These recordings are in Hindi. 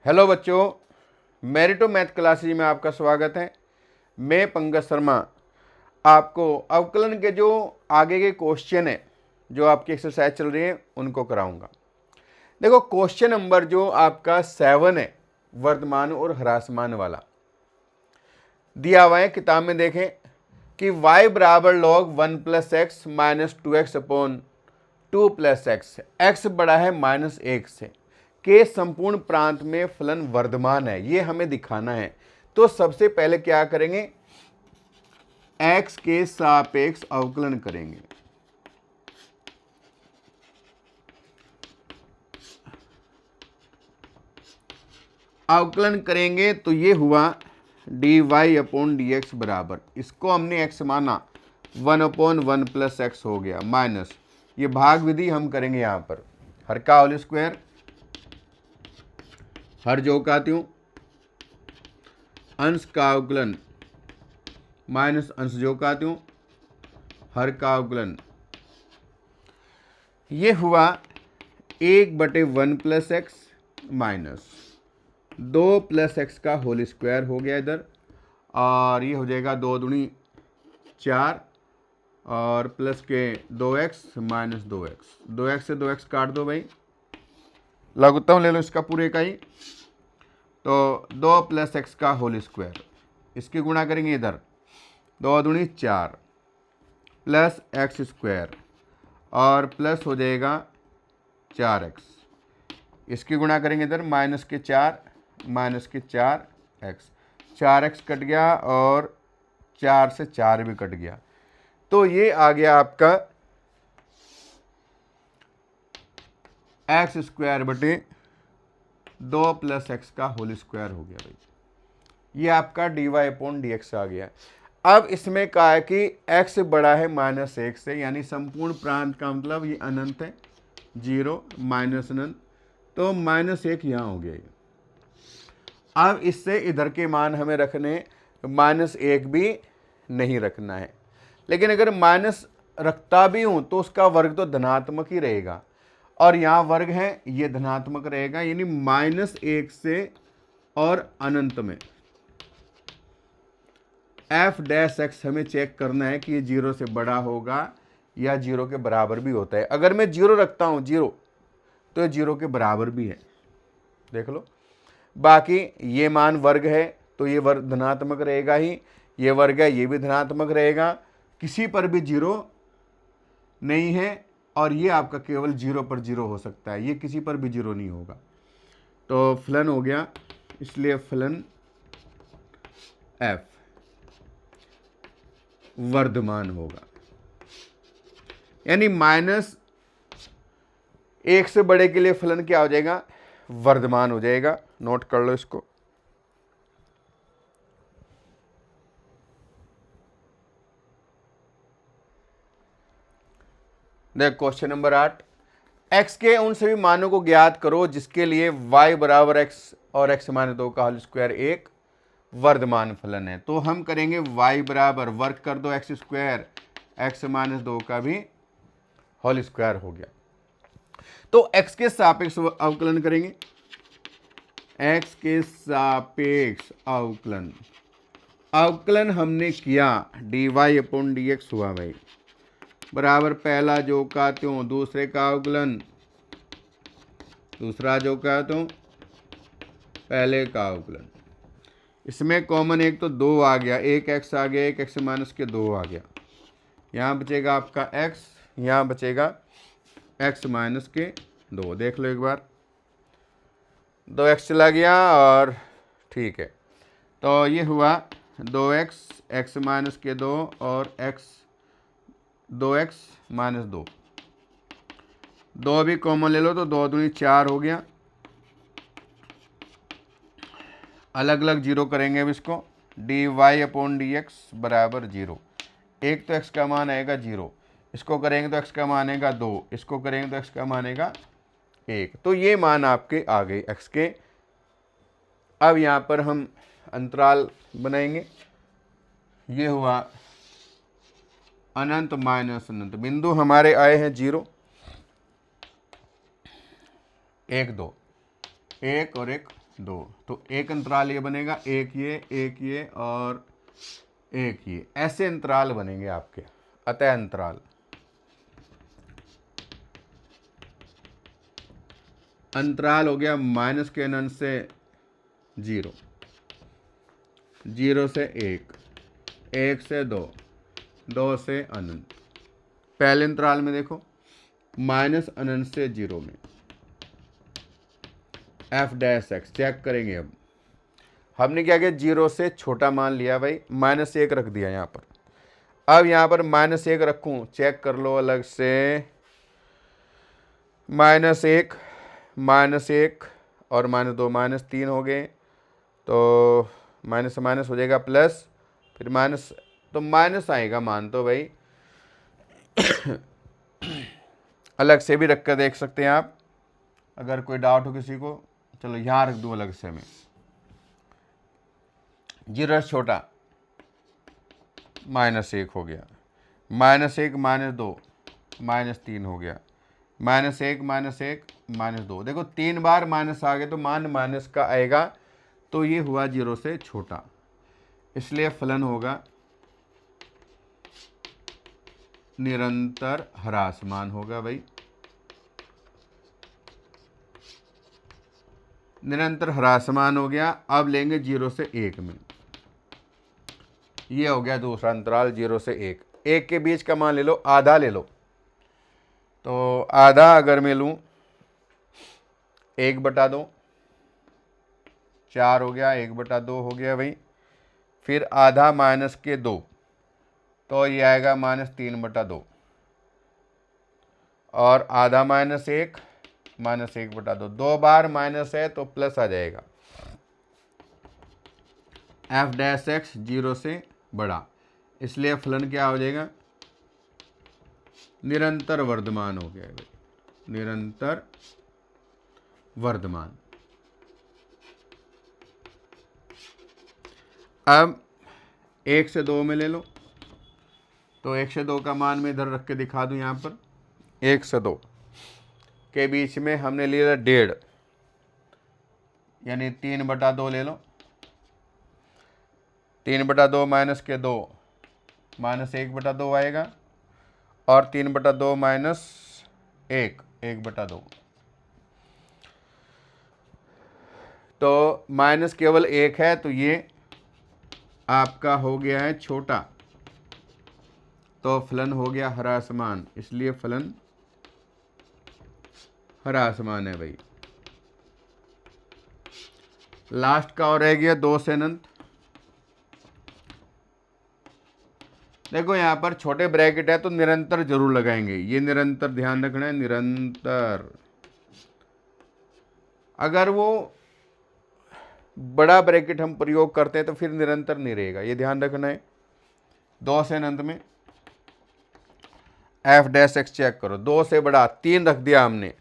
हेलो बच्चों, मेरिटो मैथ क्लासेज में आपका स्वागत है। मैं पंकज शर्मा आपको अवकलन के जो आगे के क्वेश्चन है, जो आपकी एक्सरसाइज चल रही है, उनको कराऊंगा। देखो, क्वेश्चन नंबर जो आपका 7 है, वर्धमान और ह्रासमान वाला दिया हुआ है। किताब में देखें कि y बराबर log 1 plus x minus 2x upon 2 plus x, x बड़ा है -1 से, के संपूर्ण प्रांत में फलन वर्धमान है, ये हमें दिखाना है। तो सबसे पहले क्या करेंगे, x के सापेक्ष अवकलन करेंगे। अवकलन करेंगे तो ये हुआ dy अपॉन dx बराबर, इसको हमने x माना 1/1 प्लस एक्स हो गया, माइनस ये भाग विधि हम करेंगे यहाँ पर, हर का होल स्क्वायर, हर जो कहती हूँ अंश का अवकलन माइनस अंश जो कहती हूँ हर का अवकलन। ये हुआ 1/1 plus x minus 2 plus x का होल स्क्वायर हो गया इधर, और ये हो जाएगा 2 दूनी 4 और प्लस के 2x माइनस 2x, 2x से 2x काट दो भाई, लघुत्तम ले लो इसका पूरे का ही, तो 2 प्लस एक्स का होल स्क्वायर, इसकी गुणा करेंगे इधर 2 दूनी 4 प्लस एक्स स्क्वायर और प्लस हो जाएगा 4x, इसकी गुणा करेंगे इधर माइनस के 4 x, 4x कट गया और 4 से 4 भी कट गया, तो ये आ गया आपका एक्स स्क्वायर बटे 2 प्लस एक्स का होल स्क्वायर हो गया भाई। ये आपका dy अपॉन dx आ गया। अब इसमें कहा है कि x बड़ा है -1 से, यानी संपूर्ण प्रांत का मतलब ये अनंत है, 0 माइनस अनंत, तो -1 यहाँ हो गया ये। अब इससे इधर के मान हमें रखने, -1 भी नहीं रखना है, लेकिन अगर माइनस रखता भी हूँ तो उसका वर्ग तो धनात्मक ही रहेगा, और यहाँ वर्ग है ये धनात्मक रहेगा, यानी -1 से और अनंत में f' हमें चेक करना है कि ये 0 से बड़ा होगा या 0 के बराबर भी होता है। अगर मैं 0 रखता हूँ 0, तो ये 0 के बराबर भी है, देख लो। बाकी ये मान वर्ग है तो ये वर्ग धनात्मक रहेगा ही, ये वर्ग है ये भी धनात्मक रहेगा, किसी पर भी 0 नहीं है, और ये आपका केवल 0 पर 0 हो सकता है, ये किसी पर भी 0 नहीं होगा। तो फलन हो गया, इसलिए फलन f वर्धमान होगा, यानी -1 से बड़े के लिए फलन क्या हो जाएगा, वर्धमान हो जाएगा। नोट कर लो इसको। देख क्वेश्चन नंबर 8, x के उन सभी मानों को ज्ञात करो जिसके लिए y बराबर x और x माइनस 2 का होल स्क्वायर एक वर्धमान फलन है। तो हम करेंगे y बराबर, वर्ग कर दो x स्क्वायर, x माइनस 2 का भी होल स्क्वायर हो गया। तो x के सापेक्ष अवकलन करेंगे, x के सापेक्ष अवकलन, अवकलन हमने किया dy अपॉन dx हुआ भाई, बराबर पहला जो का त्यों, दूसरे का अवकलन, दूसरा जो का त्यों, पहले का अवकलन। इसमें कॉमन एक तो 2 आ गया, एक x आ गया, एक x माइनस के 2 आ गया, यहाँ बचेगा आपका x, यहाँ बचेगा x माइनस के 2, देख लो एक बार, 2x चला गया और ठीक है, तो ये हुआ 2x, x माइनस के 2 और 2x माइनस 2, 2 भी कॉमन ले लो तो 2 दूनी 4 हो गया, अलग अलग 0 करेंगे अब इसको, dy अपॉन dx बराबर 0, एक तो x का मान आएगा 0, इसको करेंगे तो x का मान आएगा 2, इसको करेंगे तो x का मान आएगा 1, तो ये मान आपके आ गए x के। अब यहाँ पर हम अंतराल बनाएंगे, ये हुआ अनंत माइनस अनंत, बिंदु हमारे आए हैं 0, 1 2, 1 और 1 2। तो एक अंतराल ये बनेगा, एक ये और एक ये, ऐसे अंतराल बनेंगे आपके, अतः अंतराल। अंतराल हो गया माइनस के अनंत से 0, 0 से 1, 1 से 2, 2 से अनंत। पहले अंतराल में देखो माइनस अनंत से 0 में f डैश एक्स चेक करेंगे। अब हमने क्या किया, 0 से छोटा मान लिया भाई, -1 रख दिया यहाँ पर। अब यहाँ पर -1 रखूँ, चेक कर लो अलग से, -1 -1 और -2 -3 हो गए, तो माइनस से माइनस हो जाएगा प्लस, फिर माइनस, तो माइनस आएगा मान तो भाई अलग से भी रख कर देख सकते हैं आप, अगर कोई डाउट हो किसी को। चलो यहाँ रख दूँ अलग से मैं, 0 से छोटा -1 हो गया, -1 -2 -3 हो गया, -1 -1 -2। देखो 3 बार माइनस आ गए तो मान माइनस का आएगा, तो ये हुआ 0 से छोटा, इसलिए फलन होगा निरंतर ह्रासमान होगा भाई। निरंतर ह्रासमान हो गया। अब लेंगे 0 से 1 में, ये हो गया दूसरा अंतराल 0 से 1। 1 के बीच का मान ले लो, आधा ले लो, तो आधा अगर मैं लूँ 1/2, 4 हो गया, 1/2 हो गया भाई। फिर आधा माइनस के 2, तो ये आएगा -3/2, और आधा -1 -1/2, 2 बार माइनस है तो प्लस आ जाएगा। f डैश एक्स 0 से बड़ा, इसलिए फलन क्या हो जाएगा, निरंतर वर्धमान हो गया भाई, निरंतर वर्धमान। अब 1 से 2 में ले लो, तो 1 से 2 का मान मैं इधर रख के दिखा दूं। यहाँ पर 1 से 2 के बीच में हमने लिया 1.5, यानी 3/2 ले लो, 3/2 माइनस के 2 -1/2 आएगा, और 3/2 माइनस 1 1/2, तो माइनस केवल 1 है, तो ये आपका हो गया है छोटा, तो फलन हो गया ह्रासमान, इसलिए फलन ह्रासमान है भाई। लास्ट का और रह गया 2 से अनंत। देखो यहाँ पर छोटे ब्रैकेट है तो निरंतर जरूर लगाएंगे, ये निरंतर ध्यान रखना है, निरंतर। अगर वो बड़ा ब्रैकेट हम प्रयोग करते हैं तो फिर निरंतर नहीं रहेगा, ये ध्यान रखना है। 2 से अनंत में f डैश एक्स चेक करो, 2 से बड़ा 3 रख दिया हमने,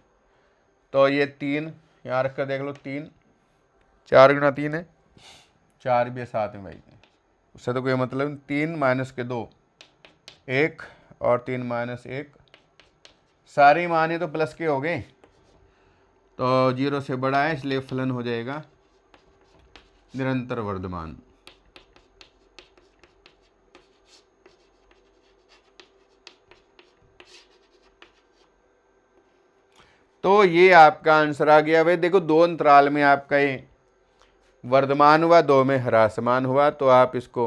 तो ये 3 यहाँ रख कर देख लो, 3 4 गुना 3 है, 4 भी साथ में भाई, उससे तो कोई मतलब। 3 माइनस के 2 1, और 3 माइनस 1, सारी माने तो प्लस के हो गए, तो 0 से बड़ा है, इसलिए फलन हो जाएगा निरंतर वर्धमान। तो ये आपका आंसर आ गया भाई। देखो 2 अंतराल में आपका ये वर्धमान हुआ, 2 में ह्रासमान हुआ, तो आप इसको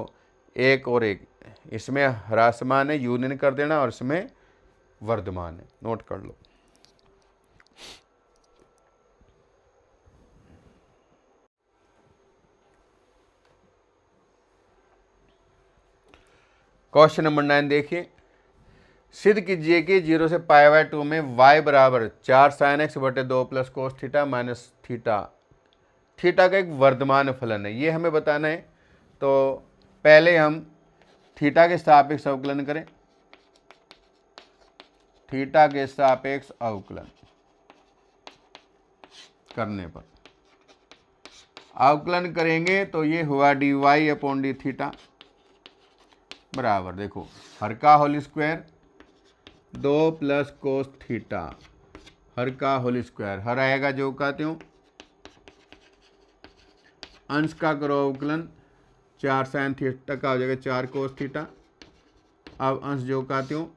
1 और 1, इसमें ह्रासमान है यूनियन कर देना, और इसमें वर्धमान है, नोट कर लो। क्वेश्चन नंबर 9 देखिए, सिद्ध कीजिए कि 0 से π/2 में y बराबर 4 sin x बटे 2 plus cos theta minus theta, theta का एक वर्धमान फलन है, ये हमें बताना है। तो पहले हम थीटा के सापेक्ष अवकलन करें, थीटा के सापेक्ष अवकलन करने पर अवकलन करेंगे तो ये हुआ dy/d बराबर, देखो हर का whole square 2 plus cos theta, हर का होल स्क्वायर, हर आएगा जो का त्यों, अंश का करो अवकलन, 4 साइन थीटा का हो जाएगा 4 कोस थीटा। अब अंश जो कहते हो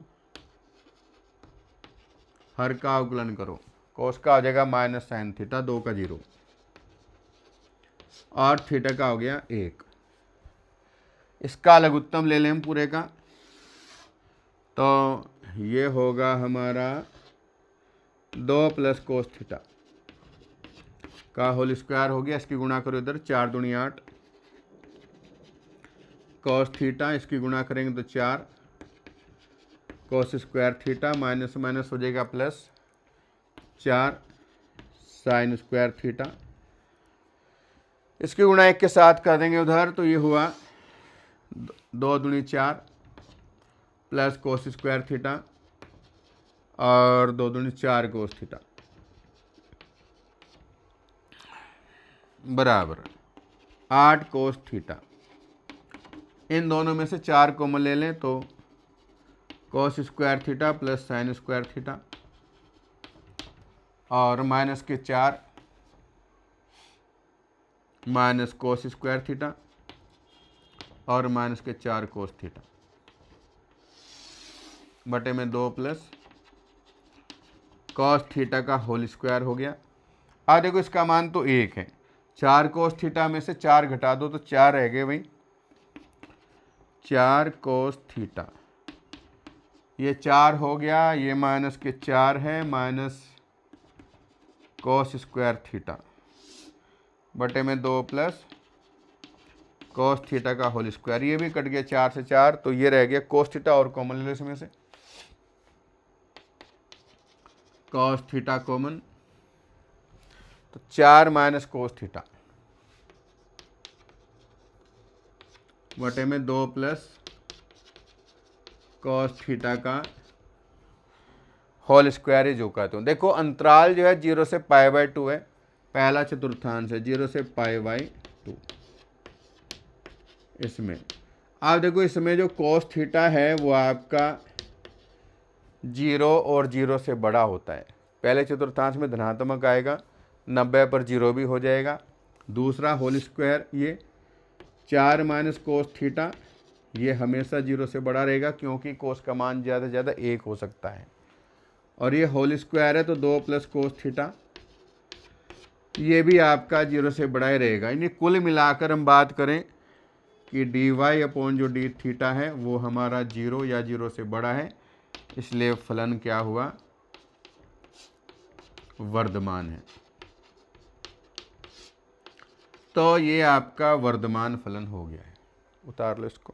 हर का अवकलन करो, कोस का हो जाएगा माइनस साइन थीटा 2 का 0 और थीटा का हो गया 1। इसका लघुत्तम ले लें हम पूरे का, तो ये होगा हमारा 2 प्लस कोस थीटा का होल स्क्वायर हो गया। इसकी गुणा करो इधर, 4 दूनी 8 कोस थीटा, इसकी गुणा करेंगे तो 4 cos square theta, minus minus हो जाएगा प्लस 4 साइन स्क्वायर थीटा। इसकी गुणा 1 के साथ कर देंगे उधर, तो ये हुआ 2 दूनी 4 प्लस कोस स्क्वायर थीटा और 2 दूनी 4 कोस थीटा बराबर 8 कोस थीटा। इन दोनों में से 4 कॉमन ले लें तो cos square theta plus sine square theta और माइनस के 4 माइनस कोस स्क्वायर थीटा और माइनस के 4 कोस थीटा बटे में 2 प्लस कॉस थीटा का होल स्क्वायर हो गया। अब देखो इसका मान तो 1 है, 4 कोस थीटा में से 4 घटा दो तो 4 रह गए भाई, 4 कोस थीटा, ये 4 हो गया, ये माइनस के 4 है माइनस कोस स्क्वायर थीटा बटे में 2 प्लस कोस थीटा का होल स्क्वायर, ये भी कट गया 4 से 4, तो ये रह गया कोस थीटा और कॉमन ले लो इसमें से, कोस थीटा कॉमन, तो 4 माइनस कोस थीटा बटे में 2 प्लस कोस थीटा का होल स्क्वायर जो कहते हो। देखो अंतराल जो है 0 से π/2 है, पहला चतुर्थांश है 0 से π/2 इसमें। आप देखो इसमें जो कोस थीटा है वो आपका 0 और 0 से बड़ा होता है, पहले चतुर्थांश में धनात्मक आएगा, 90 पर 0 भी हो जाएगा। दूसरा होल स्क्वायर ये 4 माइनस कोस थीटा, ये हमेशा 0 से बड़ा रहेगा क्योंकि कोस का मान ज़्यादा से ज़्यादा 1 हो सकता है, और ये होल स्क्वायर है तो 2 प्लस कोस थीटा, ये भी आपका 0 से बड़ा ही रहेगा। यानी कुल मिलाकर हम बात करें कि dy अपॉन जो डी थीटा है वो हमारा 0 या 0 से बड़ा है, इसलिए फलन क्या हुआ, वर्धमान है। तो ये आपका वर्धमान फलन हो गया है, उतार लो इसको।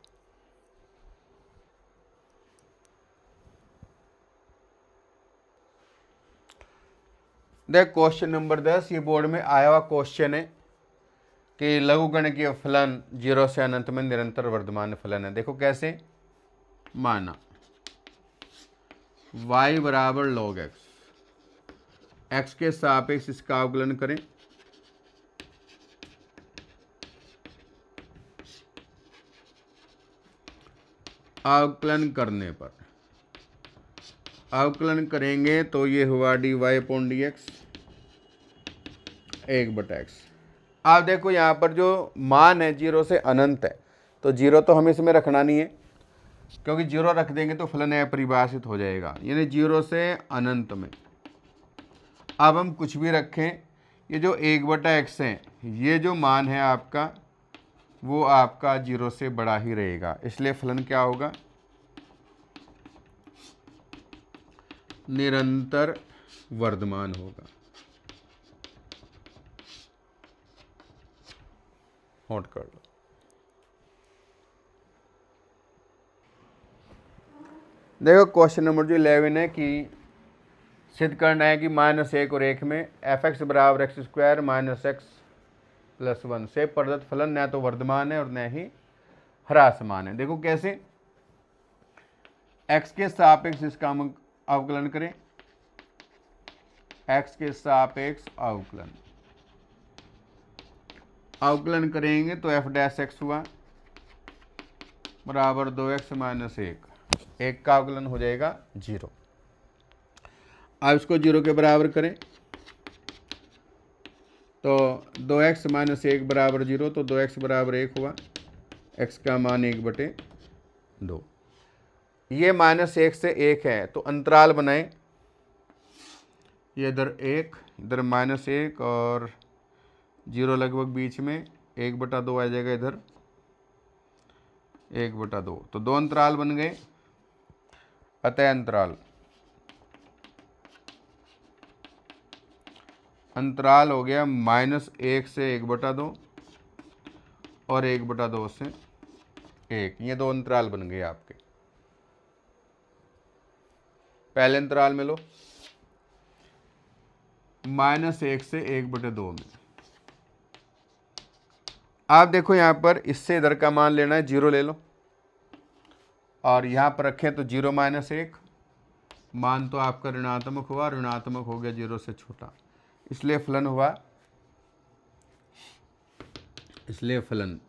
देख क्वेश्चन नंबर 10, ये बोर्ड में आया हुआ क्वेश्चन है कि लघुगणकीय फलन 0 से अनंत में निरंतर वर्धमान फलन है। देखो कैसे, माना y बराबर log x, x के सापेक्ष इसका अवकलन करें, अवकलन करने पर अवकलन करेंगे तो ये हुआ dy upon D x 1/x। आप देखो यहाँ पर जो मान है 0 से अनंत है, तो 0 तो हमें इसमें रखना नहीं है क्योंकि 0 रख देंगे तो फलन अपरिभाषित हो जाएगा, यानी 0 से अनंत में। अब हम कुछ भी रखें, ये जो 1/x है, ये जो मान है आपका वो आपका 0 से बड़ा ही रहेगा, इसलिए फलन क्या होगा, निरंतर वर्धमान होगा। नोट कर लो। देखो क्वेश्चन नंबर जो 11 है कि सिद्ध करना है कि -1 और 1 में f(x) बराबर x² माइनस x प्लस 1 से प्रदत्त फलन न तो वर्धमान है और न ही ह्रासमान है। देखो कैसे, x के सापेक्ष इसका हम अवकलन करें, x के सापेक्ष अवकलन करेंगे तो f' हुआ बराबर 2x माइनस 1 का अवकलन हो जाएगा 0। अब इसको 0 के बराबर करें तो 2x माइनस 1 बराबर 0, तो 2x बराबर 1 हुआ, x का मान 1/2। ये -1 से 1 है तो अंतराल बनाएं, ये इधर 1, इधर -1 और 0 लगभग बीच में, 1/2 आ जाएगा इधर, 1/2, तो 2 अंतराल बन गए। अतः अंतराल हो गया -1 से 1/2 और 1/2 से 1, ये 2 अंतराल बन गए आपके। पहले अंतराल में लो -1 से 1/2 में। आप देखो यहाँ पर इससे इधर का मान लेना है, 0 ले लो और यहाँ पर रखें तो 0 - 1, मान तो आपका ऋणात्मक हुआ, ऋणात्मक हो गया 0 से छोटा, इसलिए फलन हुआ, इसलिए फलन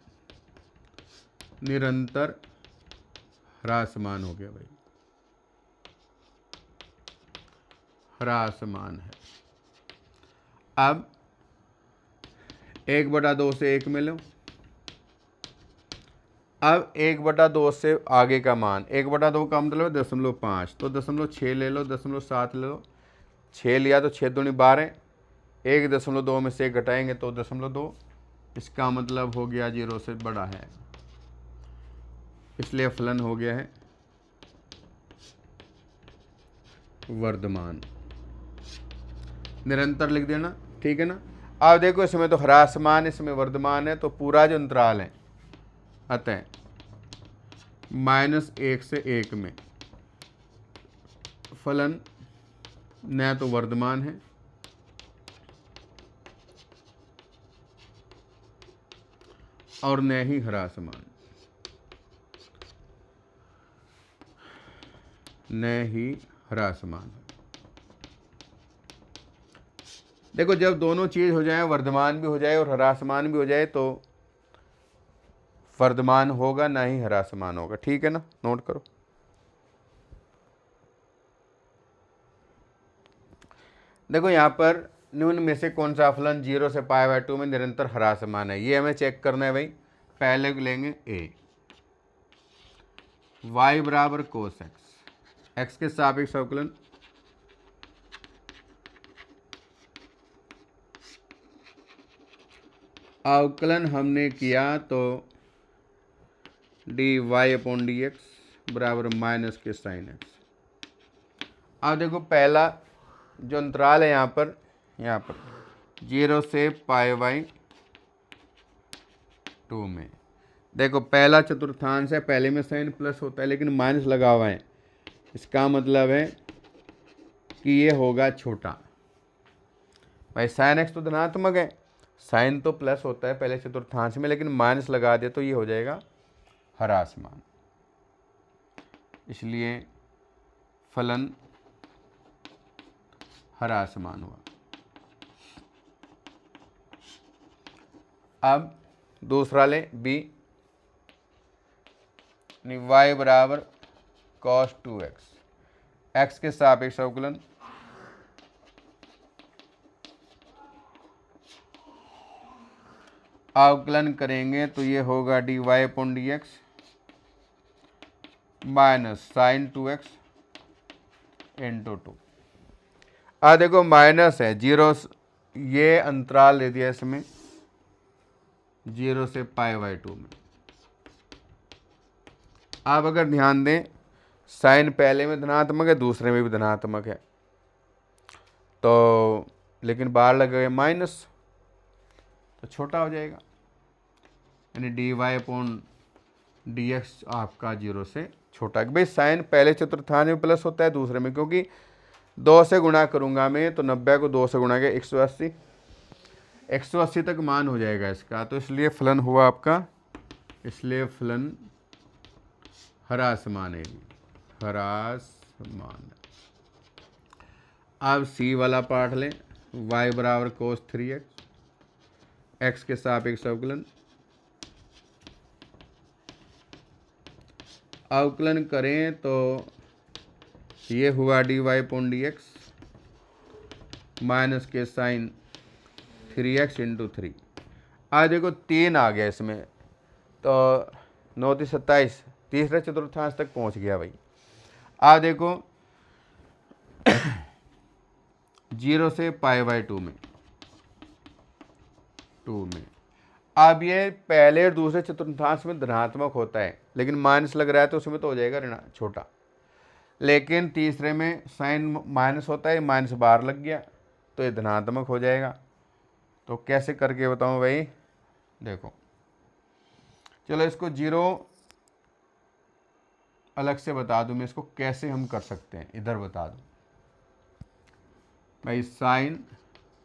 निरंतर ह्रासमान हो गया भाई, ह्रासमान है। अब 1/2 से 1 में लो, अब 1/2 से आगे का मान, 1/2 का मतलब 0.5, तो 0.6 ले लो, 0.7 ले लो, 6 लिया तो 6 दूनी 12, 1.2 में से घटाएंगे तो 0.2, इसका मतलब हो गया 0 से बड़ा है, इसलिए फलन हो गया है वर्धमान। निरंतर लिख देना, ठीक है ना। अब देखो इसमें तो ह्रासमान, इसमें वर्धमान है, तो पूरा जो अंतराल है, अतः -1 से 1 में फलन न तो वर्धमान है और न ही ह्रासमान, न ही ह्रासमान। देखो जब दोनों चीज हो जाए, वर्धमान भी हो जाए और ह्रासमान भी हो जाए, तो वर्धमान होगा ना ही ह्रासमान होगा, ठीक है ना, नोट करो। देखो यहाँ पर निम्न में से कौन सा फलन 0 से π/2 में निरंतर ह्रासमान है, ये हमें चेक करना है भाई। पहले लेंगे a, y बराबर cos x, x के सापेक्ष अवकलन, अवकलन हमने किया तो dy/dx बराबर माइनस के साइन x। अब देखो पहला जो अंतराल है यहाँ पर 0 से π/2 में, देखो पहला चतुर्थांश है, पहले में साइन प्लस होता है लेकिन माइनस लगा हुआ है, इसका मतलब है कि ये होगा छोटा। भाई साइन x तो धनात्मक है, साइन तो प्लस होता है पहले चतुर्थांश में, लेकिन माइनस लगा दे तो ये हो जाएगा ह्रासमान, इसलिए फलन ह्रासमान हुआ। अब दूसरा ले b, y बराबर cos 2x, x के सापेक्ष अवकलन, अवकलन करेंगे तो ये होगा dy/dx minus sign 2x into 2। देखो माइनस है, 0, ये अंतराल दे दिया इसमें 0 से π/2 में। आप अगर ध्यान दें, साइन पहले में धनात्मक है, दूसरे में भी धनात्मक है, तो लेकिन बाहर लगे माइनस तो छोटा हो जाएगा, यानी dy/dx आपका 0 से छोटा। भाई साइन पहले चतुर्थांश में प्लस होता है, दूसरे में, क्योंकि 2 से गुणा करूंगा मैं तो 90 को 2 से गुणा के 180, 180 तक मान हो जाएगा इसका, तो इसलिए फलन हुआ आपका, इसलिए फलन ह्रासमान है, ह्रासमान। अब सी वाला पार्ट लें, y बराबर cos 3x, x के सापेक्ष अवकलन, अवकलन करें तो ये हुआ dy/dx माइनस के साइन 3x इंटू 3। आज देखो 3 आ गया इसमें, तो 9 3 27, तीसरे चतुर्थांश तक पहुंच गया भाई। आज देखो 0 से π/2 में, अब ये पहले और दूसरे चतुर्थांश में धनात्मक होता है, लेकिन माइनस लग रहा है तो उसमें तो हो जाएगा ऋण छोटा। लेकिन तीसरे में साइन माइनस होता है, माइनस बाहर लग गया तो ये धनात्मक हो जाएगा। तो कैसे करके बताऊं भाई, देखो चलो इसको 0 अलग से बता दूं मैं, इसको कैसे हम कर सकते हैं इधर बता दूं भाई। साइन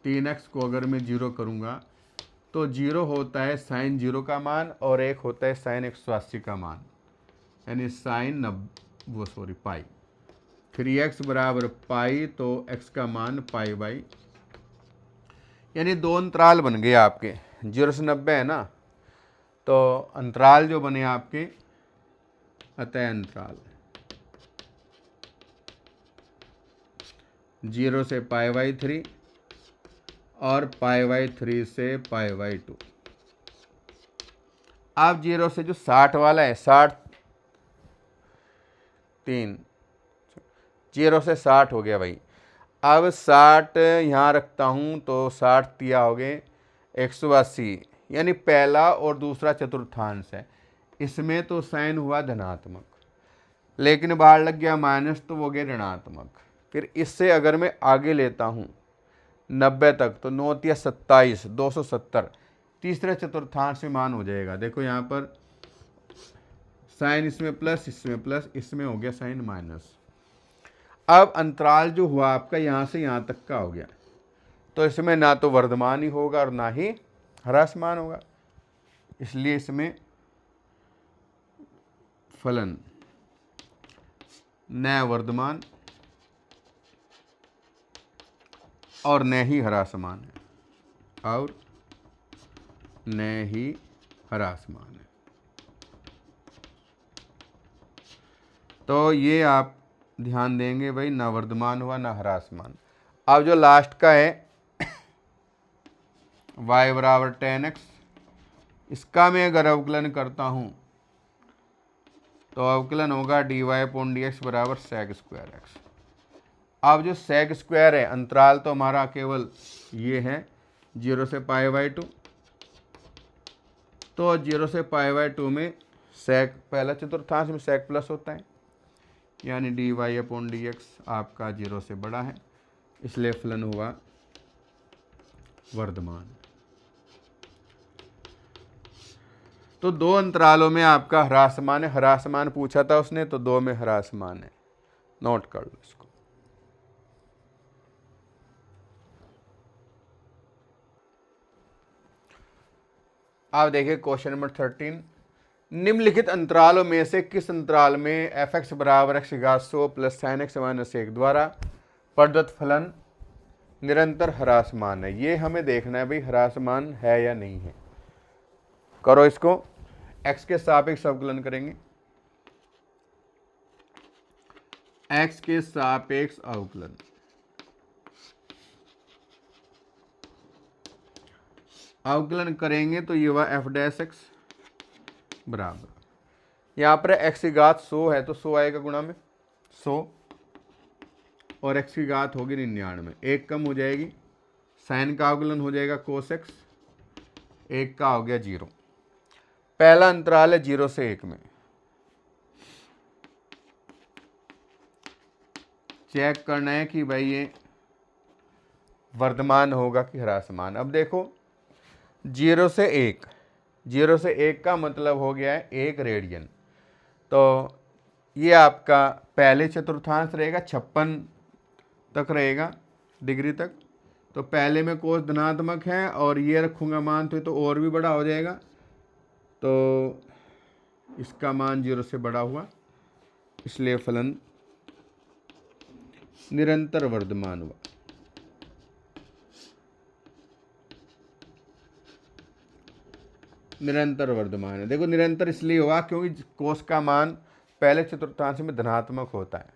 3x को अगर मैं 0 करूंगा तो 0 होता है साइन 0 का मान और 1 होता है साइन 180 का मान, यानी साइन पाई। 3x बराबर पाई, तो x का मान π/, यानी दो अंतराल बन गए आपके। 0 से 90 है ना, तो अंतराल जो बने आपके अतः अंतराल 0 से π/3 और π/3 से π/2। अब 0 से जो 60 वाला है, 0 से 60 हो गया भाई। अब 60 यहाँ रखता हूँ तो 60 तिया हो गए 180, यानी पहला और दूसरा चतुर्थांश है, इसमें तो साइन हुआ धनात्मक, लेकिन बाहर लग गया माइनस तो वो गए ऋणात्मक। फिर इससे अगर मैं आगे लेता हूँ 90 तक, तो 9 तिया 27, 270 तीसरे चतुर्थांश में मान हो जाएगा। देखो यहाँ पर साइन इसमें प्लस, इसमें प्लस, इसमें हो गया साइन माइनस। अब अंतराल जो हुआ आपका यहाँ से यहाँ तक का हो गया, तो इसमें ना तो वर्धमान ही होगा और ना ही ह्रासमान होगा, इसलिए इसमें फलन न वर्धमान और न ही ह्रासमान है, और न ही ह्रासमान है। तो ये आप ध्यान देंगे भाई, ना वर्धमान हुआ ना ह्रासमान। अब जो लास्ट का है y बराबर 10x, इसका मैं अगर अवकलन करता हूँ तो अवकलन होगा dy/dx बराबर sec²x। अब जो sec² है, अंतराल तो हमारा केवल ये है 0 से π/2, तो 0 से π/2 में sec पहला चतुर्थांश में sec प्लस होता है, यानी dy/dx आपका 0 से बड़ा है, इसलिए फलन हुआ वर्धमान। तो दो अंतरालों में आपका ह्रासमान है, ह्रासमान पूछा था उसने, तो 2 में ह्रासमान है, नोट कर लो इसको। आप देखिए क्वेश्चन नंबर 13, निम्नलिखित अंतरालों में से किस अंतराल में f(x) बराबर x⁻100 plus sin x minus 1 द्वारा प्रदत्त फलन निरंतर ह्रासमान है। ये हमें देखना है भाई, ह्रासमान है या नहीं है। करो इसको, x के सापेक्ष अवकलन करेंगे, x के सापेक्ष अवकलन, अवकलन करेंगे तो ये हुआ f'(x) बराबर, यहाँ पर x की घात 100 है तो 100 आएगा गुणा में 100, और x की घात होगी 99, एक कम हो जाएगी, साइन का अवकलन हो जाएगा cos x, एक का हो गया 0। पहला अंतराल है 0 से 1 में, चेक करना है कि भाई ये वर्धमान होगा कि ह्रासमान। अब देखो 0 से 1, 0 से 1 का मतलब हो गया है 1 रेडियन, तो ये आपका पहले चतुर्थांश रहेगा, 56 तक रहेगा डिग्री तक, तो पहले में कोस धनात्मक है और ये रखूँगा मान तो और भी बड़ा हो जाएगा, तो इसका मान 0 से बड़ा हुआ, इसलिए फलन निरंतर वर्धमान हुआ। निरंतर वर्धमान है, देखो निरंतर इसलिए हुआ क्योंकि कोस का मान पहले चतुर्थांश में धनात्मक होता है,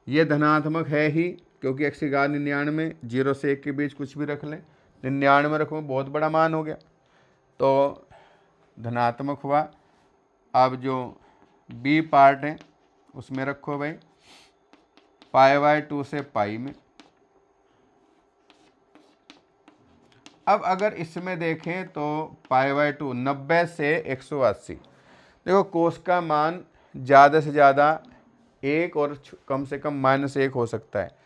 ये धनात्मक है ही क्योंकि x की घात 99, 0 से 1 के बीच कुछ भी रख लें 99 रखूँ, बहुत बड़ा मान हो गया, तो धनात्मक हुआ। अब जो बी पार्ट है उसमें रखो भाई π/2 से पाई में। अब अगर इसमें देखें तो π/2 90 से 180, देखो कोस का मान ज़्यादा से ज़्यादा 1 और कम से कम -1 हो सकता है,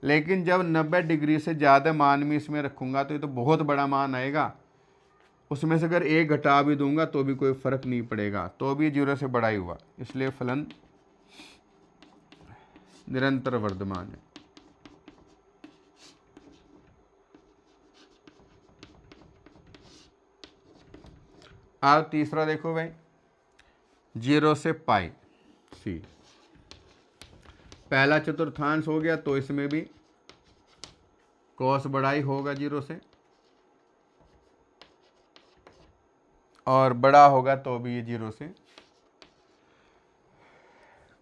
लेकिन जब 90 डिग्री से ज़्यादा मान में इसमें रखूँगा तो ये तो बहुत बड़ा मान आएगा। उसमें से अगर 1 घटा भी दूंगा तो भी कोई फ़र्क नहीं पड़ेगा, तो भी 0 से बड़ा ही हुआ, इसलिए फलन निरंतर वर्धमान है। अब तीसरा देखो भाई, 0 से पाई सी, पहला चतुर्थांश हो गया तो इसमें भी कॉस बड़ा ही होगा 0 से, और बड़ा होगा तो भी ये 0 से।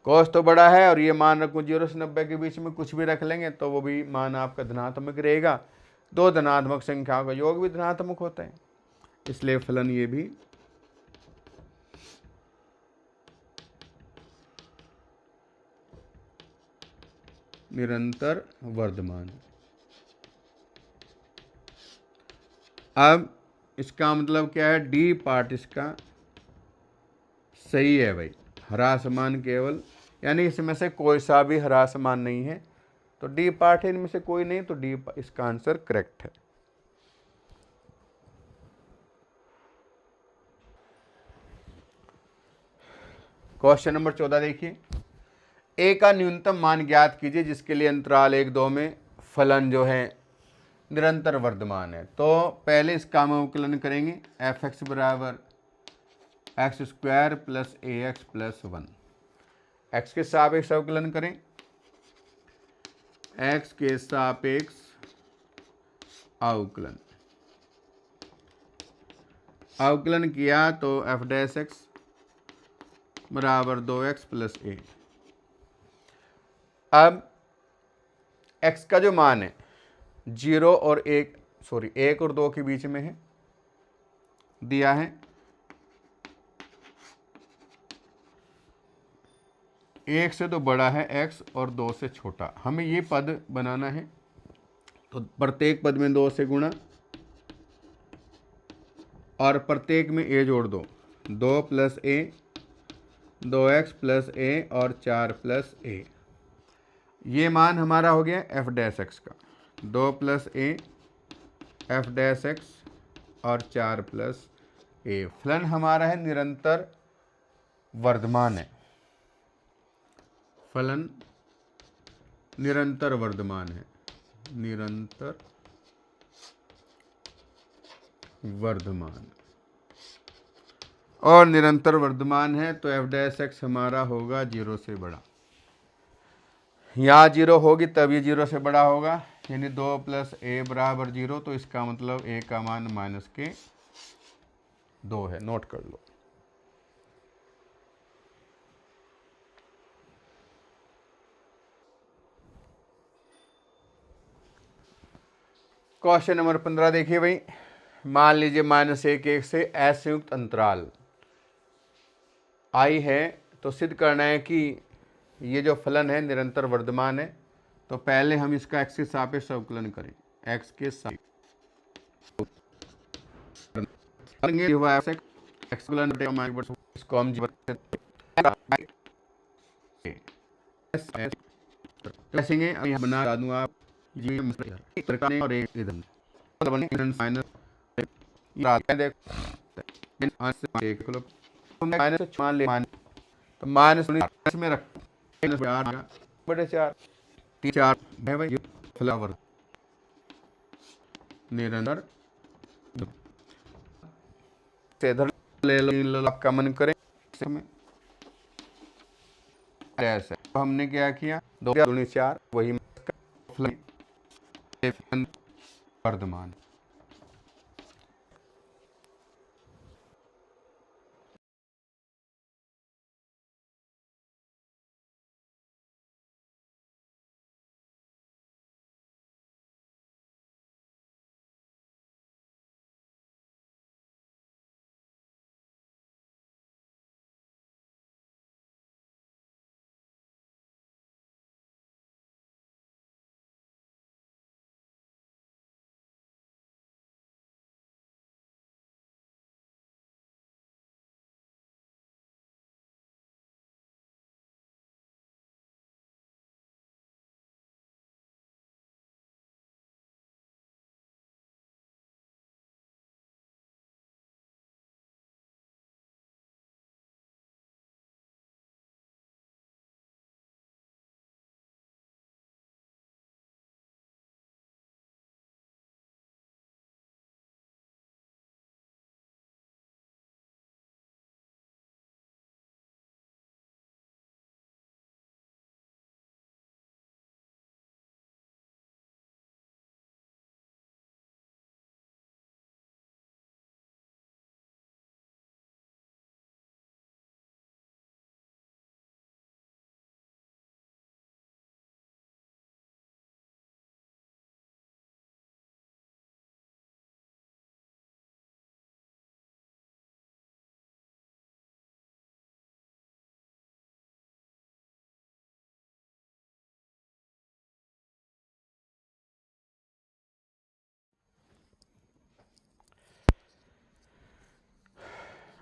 कॉस तो बड़ा है और ये मान रखूँ 0 से 90 के बीच में कुछ भी रख लेंगे तो वो भी मान आपका धनात्मक रहेगा। दो धनात्मक संख्याओं का योग भी धनात्मक होता है, इसलिए फलन ये भी निरंतर वर्धमान। अब इसका मतलब क्या है, डी पार्ट इसका सही है भाई, ह्रास मान केवल, यानी इसमें से कोई सा भी ह्रास मान नहीं है, तो डी पार्ट है इनमें से कोई नहीं, तो डी इसका आंसर करेक्ट है। क्वेश्चन नंबर 14 देखिए, ए का न्यूनतम मान ज्ञात कीजिए जिसके लिए अंतराल 1-2 में फलन जो है निरंतर वर्धमान है। तो पहले इसका हम अवकलन करेंगे, f(x) बराबर x² + ax + 1। x के सापेक्ष अवकलन करें, x के सापेक्ष अवकलन किया तो f' बराबर 2x + a। अब x का जो मान है 0 और 1 और 2 के बीच में है, दिया है 1 से तो बड़ा है x और 2 से छोटा, हमें ये पद बनाना है, तो प्रत्येक पद में 2 से गुणा और प्रत्येक में a जोड़ दो, 2 + a, 2x + a और 4 + a। ये मान हमारा हो गया f' का, 2 + a, f' और 4 + a। फलन हमारा है निरंतर वर्धमान है, फलन निरंतर वर्धमान है, निरंतर वर्धमान, और निरंतर वर्धमान है तो f' हमारा होगा 0 से बड़ा। यहाँ 0 होगी तब ये 0 से बड़ा होगा, यानी 2 + a बराबर 0, तो इसका मतलब a का मान -2 है, नोट कर लो। क्वेश्चन नंबर 15 देखिए भाई, मान लीजिए -1 से असंयुक्त अंतराल आई है, तो सिद्ध करना है कि ये जो फलन है निरंतर वर्धमान है। तो पहले हम इसका x के सापेक्ष अवकलन करें, x के सापेक्ष इसको हम बना दूं आप और एक इधर तो माइनस में रख बटे 4 है भाई फ्लावर निरंतर से इधर ले लो, आपका मन करे ऐसे। तो हमने क्या किया, 2 × 4 वही वर्धमान।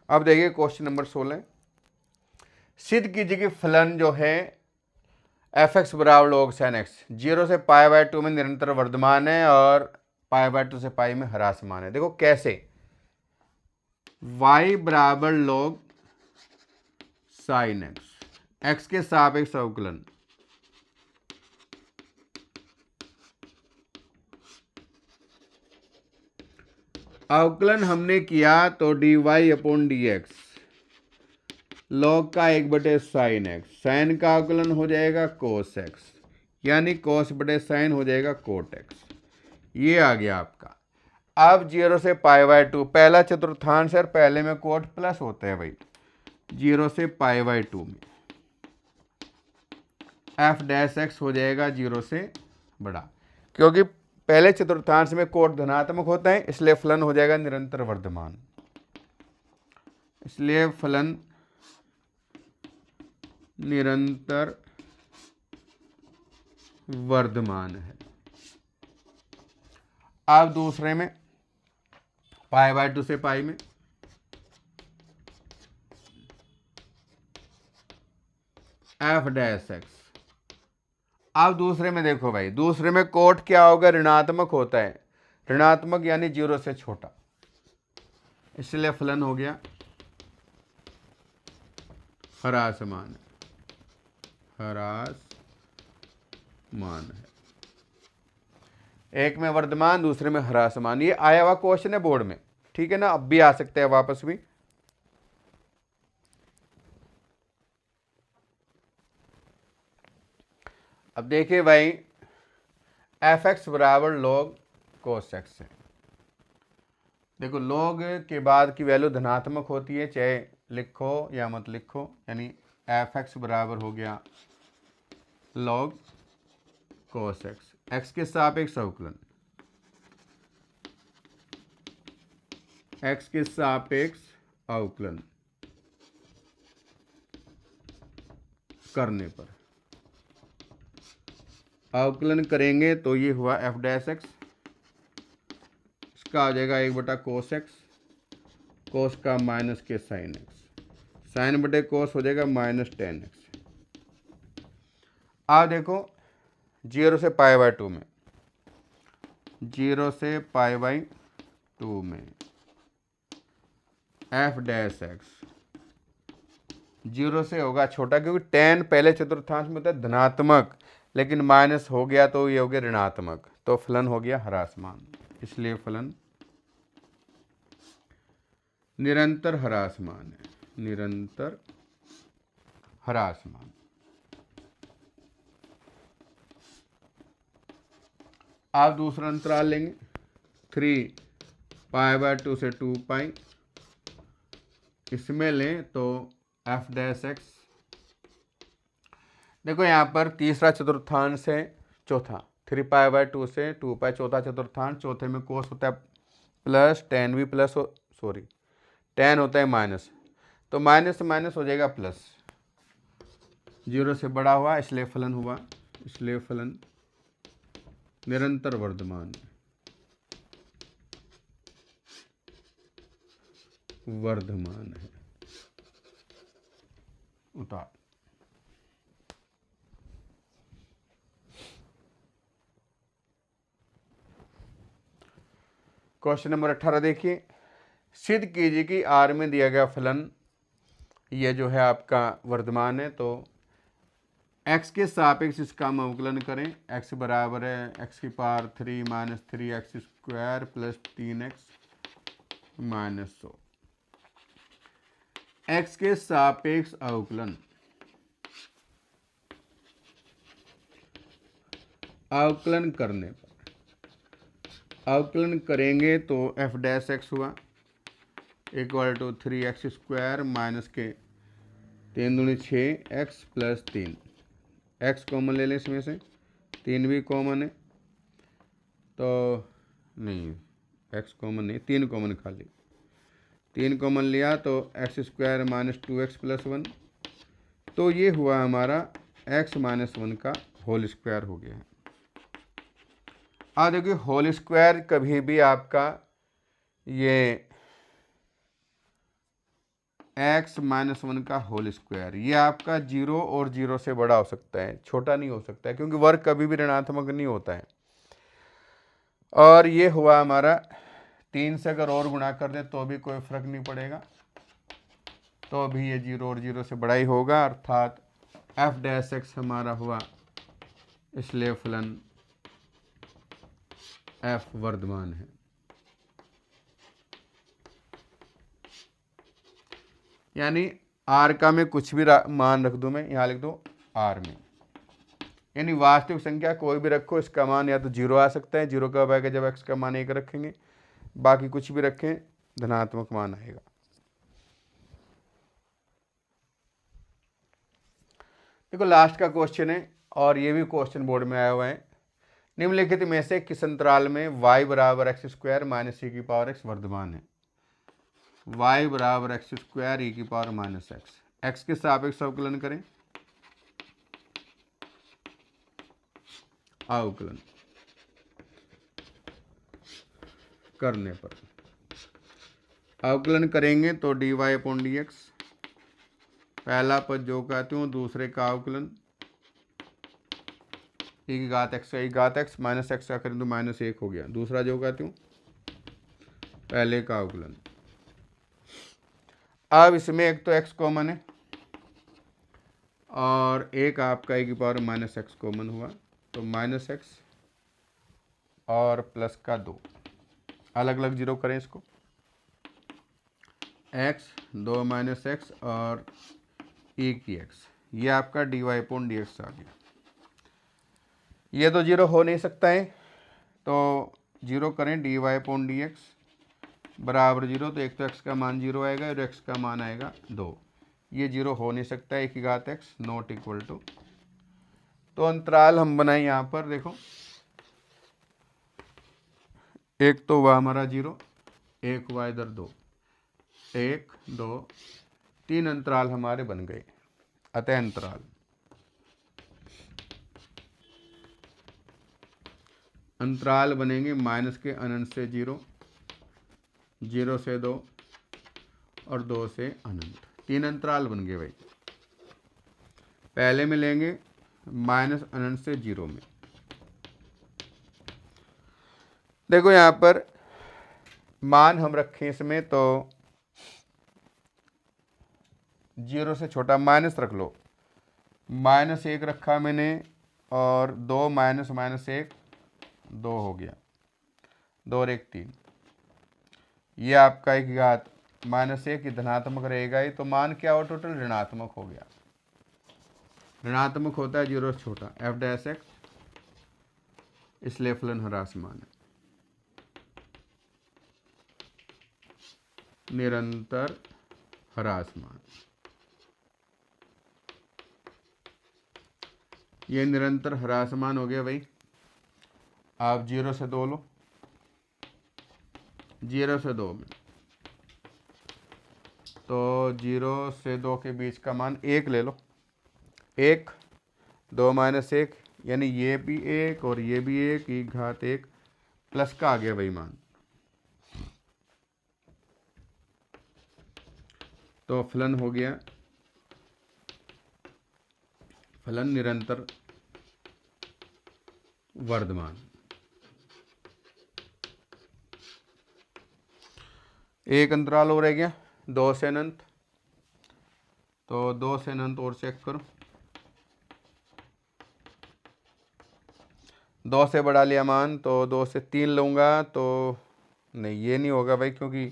अब देखिए क्वेश्चन नंबर 16, सिद्ध कीजिए कि फलन जो है एफ एक्स बराबर log sin x 0 से π/2 में निरंतर वर्धमान है और π/2 से पाई में ह्रासमान है। देखो कैसे, y बराबर log sin x, x के सापेक्ष अवकलन, अवकलन हमने किया तो dy/dx log का 1/sin x, साइन का अवकलन हो जाएगा cos x, यानी cos/sin हो जाएगा cot x। ये आ गया आपका। अब 0 से π/2, पहला चतुर्थांश है, पहले में कोट प्लस होता है भाई, 0 से π/2 में f' हो जाएगा 0 से बड़ा, क्योंकि पहले चतुर्थांश में कोट धनात्मक होता है, इसलिए फलन हो जाएगा निरंतर वर्धमान, इसलिए फलन निरंतर वर्धमान है। अब दूसरे में π/2 से पाई में f'। अब दूसरे में देखो भाई, दूसरे में कोट क्या होगा, ऋणात्मक होता है, ऋणात्मक यानी 0 से छोटा, इसलिए फलन हो गया ह्रासमान, ह्रासमान है। एक में वर्धमान, दूसरे में ह्रासमान। ये आया हुआ क्वेश्चन है बोर्ड में, ठीक है ना, अब भी आ सकते हैं वापस भी। अब देखिए भाई, एफ एक्स बराबर log cos x है। देखो log के बाद की वैल्यू धनात्मक होती है, चाहे लिखो या मत लिखो, यानी एफ एक्स बराबर हो गया log cos x, x के सापेक्ष अवकलन, x के सापेक्ष अवकलन करने पर, अवकलन करेंगे तो ये हुआ f', इसका आ जाएगा 1/cos x, cos का माइनस के sin x, sin बटे cos हो जाएगा -tan x। अब देखो 0 से π/2 में, 0 से π/2 में f', 0 से होगा छोटा, क्योंकि tan पहले चतुर्थांश में होता है धनात्मक, लेकिन माइनस हो गया तो ये हो गया ऋणात्मक, तो फलन हो गया ह्रासमान, इसलिए फलन निरंतर ह्रासमान है, निरंतर ह्रासमान। आप दूसरा अंतराल लेंगे 3 π/2 से 2 पाई, इसमें लें तो f'। देखो यहाँ पर तीसरा चतुर्थांश है, चौथा 3 π/2 से 2 पाई, चौथा चतुर्थांश, चौथे में कोस होता है प्लस, tan भी प्लस tan होता है माइनस, तो माइनस से माइनस हो जाएगा प्लस, 0 से बड़ा हुआ, इसलिए फलन हुआ, इसलिए फलन निरंतर वर्धमान, वर्धमान है। उतार क्वेश्चन नंबर 18 देखिए, सिद्ध कीजिए कि आर में दिया गया फलन ये जो है आपका वर्धमान है, तो x के सापेक्ष इसका हम अवकलन करें, x बराबर है x³ 3 - 3x² plus 3x -100। x के सापेक्ष अवकलन, अवकलन करने पर, अवकलन करेंगे तो f' हुआ = 3x² माइनस के 3 दूनी 6x प्लस 3, x कॉमन ले लें इसमें से, 3 भी कॉमन है, तो नहीं x कॉमन नहीं, 3 कॉमन खाली, 3 कॉमन लिया तो x² माइनस 2x प्लस 1, तो ये हुआ हमारा x - 1 का होल स्क्वायर हो गया है। अब देखिए होल स्क्वायर कभी भी आपका ये एक्स माइनस 1 का होल स्क्वायर। ये आपका 0 और 0 से बड़ा हो सकता है, छोटा नहीं हो सकता है, क्योंकि वर्ग कभी भी ऋणात्मक नहीं होता है। और ये हुआ हमारा 3 से अगर और गुणा कर दें तो भी कोई फर्क नहीं पड़ेगा, तो भी ये 0 और 0 से बड़ा ही होगा, अर्थात एफ डैश एक्स हमारा हुआ, इसलिए फलन एफ वर्धमान है। यानी आर का मैं कुछ भी मान रख दूं, मैं यहाँ लिख दूं आर में, यानी वास्तविक संख्या कोई भी रखो, इसका मान या तो 0 आ सकता है, 0 कब आएगा जब एक्स का मान 1 रखेंगे, बाकी कुछ भी रखें धनात्मक मान आएगा। देखो लास्ट का क्वेश्चन है, और ये भी क्वेश्चन बोर्ड में आया हुआ है। निम्नलिखित में से किस अंतराल में y बराबर एक्स स्क्वायर माइनस ई की पावर एक्स वर्धमान है। y बराबर एक्स स्क्वायर ई की पावर माइनस एक्स, एक्स के सापेक्ष अवकलन करें, अवकलन करने पर अवकलन करेंगे तो dy अपॉन डी एक्स, पहला पद जो कहते हूँ, दूसरे का अवकलन e की घात एक्स का e घात एक्स माइनस एक्स का करें तो माइनस 1 हो गया, दूसरा जो कहते हूँ पहले का अवकलन। अब इसमें एक तो x कॉमन है और एक आपका e की पावर माइनस एक्स कॉमन हुआ, तो माइनस एक्स और प्लस का 2, अलग अलग जीरो करें इसको, x 2 माइनस एक्स और e की x, ये आपका dy अपॉन डी एक्स आ गया। ये तो जीरो हो नहीं सकता है, तो जीरो करें dy अपॉन डी एक्स बराबर 0, तो एक तो x का मान 0 आएगा और x का मान आएगा 2, ये जीरो हो नहीं सकता है, e की घात x नॉट इक्वल टू, तो अंतराल हम बनाए यहाँ पर, देखो एक तो हुआ हमारा 0, एक हुआ इधर 2, 1 2 3 अंतराल हमारे बन गए। अतः अंतराल बनेंगे माइनस के अनंत से 0, 0 से 2 और 2 से अनंत, 3 अंतराल बन गए भाई। पहले में लेंगे माइनस अनंत से 0 में, देखो यहाँ पर मान हम रखें इसमें तो 0 से छोटा माइनस रख लो, माइनस 1 रखा मैंने और 2 माइनस माइनस 1 2 हो गया, 2 और 1 3, ये आपका एक घात माइनस 1 धनात्मक रहेगा ही, तो मान क्या हो टोटल ऋणात्मक हो गया, ऋणात्मक होता है 0 से छोटा, एफ डैश एक्स, इसलिए फलन ह्रासमान है, निरंतर ह्रासमान। ये निरंतर ह्रासमान हो गया भाई। आप 0 से 2 लो, 0 से 2 में तो 0 से 2 के बीच का मान 1 ले लो, 1 2 माइनस 1, यानी ये भी 1 और ये भी 1, e घात 1 प्लस का आ गया भाई मान, तो फलन हो गया, फलन निरंतर वर्धमान। एक अंतराल और रह गया 2 से अनंत, तो 2 से अनंत और चेक करो, 2 से बढ़ा लिया मान तो 2 से 3 लूँगा, तो नहीं ये नहीं होगा भाई, क्योंकि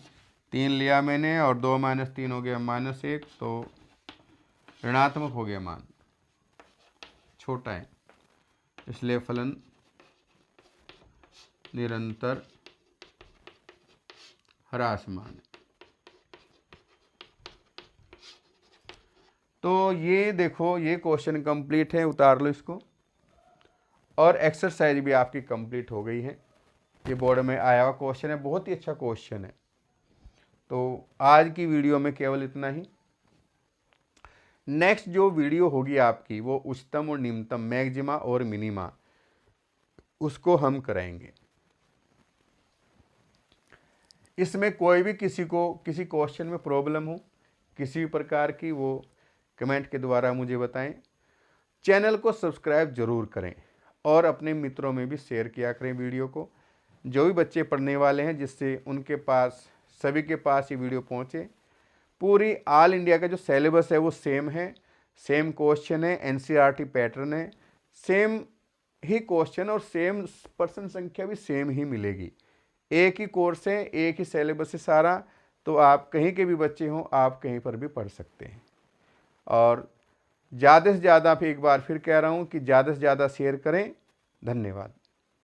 3 लिया मैंने और 2 माइनस 3 हो गया माइनस 1, तो ऋणात्मक हो गया मान, छोटा है, इसलिए फलन निरंतर ह्रासमान। तो ये देखो ये क्वेश्चन कंप्लीट है, उतार लो इसको, और एक्सरसाइज भी आपकी कंप्लीट हो गई है। ये बोर्ड में आया हुआ क्वेश्चन है, बहुत ही अच्छा क्वेश्चन है। तो आज की वीडियो में केवल इतना ही। नेक्स्ट जो वीडियो होगी आपकी वो उच्चतम और निम्नतम, मैक्सिमा और मिनिमा, उसको हम करेंगे। इसमें कोई भी किसी को किसी क्वेश्चन में प्रॉब्लम हो, किसी भी प्रकार की, वो कमेंट के द्वारा मुझे बताएं। चैनल को सब्सक्राइब जरूर करें और अपने मित्रों में भी शेयर किया करें वीडियो को, जो भी बच्चे पढ़ने वाले हैं, जिससे उनके पास, सभी के पास ये वीडियो पहुंचे। पूरी ऑल इंडिया का जो सिलेबस है वो सेम है, सेम क्वेश्चन है, एनसीईआरटी पैटर्न है, सेम ही क्वेश्चन और सेम पर्सन संख्या भी सेम ही मिलेगी। एक ही कोर्स है, एक ही सिलेबस है सारा, तो आप कहीं के भी बच्चे हों, आप कहीं पर भी पढ़ सकते हैं। और ज़्यादा से ज़्यादा, एक बार फिर कह रहा हूँ कि ज़्यादा से ज़्यादा शेयर करें। धन्यवाद।